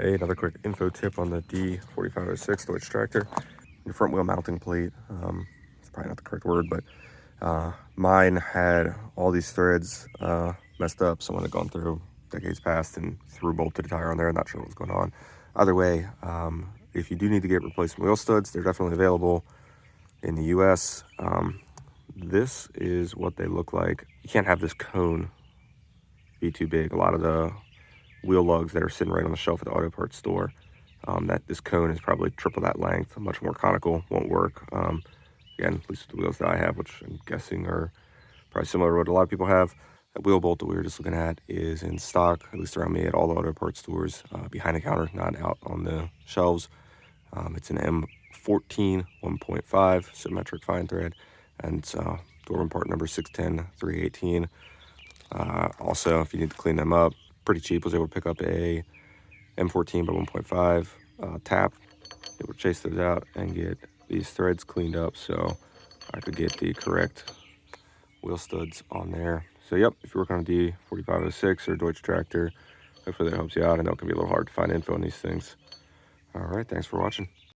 Hey, another quick info tip on the D4506 Deutsch tractor. Your front wheel mounting plate, it's probably not the correct word, but mine had all these threads messed up. Someone had gone through decades past and threw bolted a tire on there. I'm not sure what was going on. Either way, if you do need to get replacement wheel studs, they're definitely available in the US. This is what they look like. You can't have this cone be too big. A lot of the wheel lugs that are sitting right on the shelf at the auto parts store, that this cone is probably triple that length, much more conical, won't work. Again, at least the wheels that I have, which I'm guessing are probably similar to what a lot of people have. That wheel bolt that we were just looking at is in stock, at least around me, at all the auto parts stores, behind the counter, not out on the shelves. It's an M14 1.5 symmetric fine thread, and it's Dorman part number 610318. Also, if you need to clean them up, pretty cheap. Was able to pick up a M14 by 1.5 tap. Able to chase those out and get these threads cleaned up so I could get the correct wheel studs on there. So yep, if you're working on a D4506 or Deutsch tractor, hopefully that helps you out. I know it can be a little hard to find info on these things. All right, thanks for watching.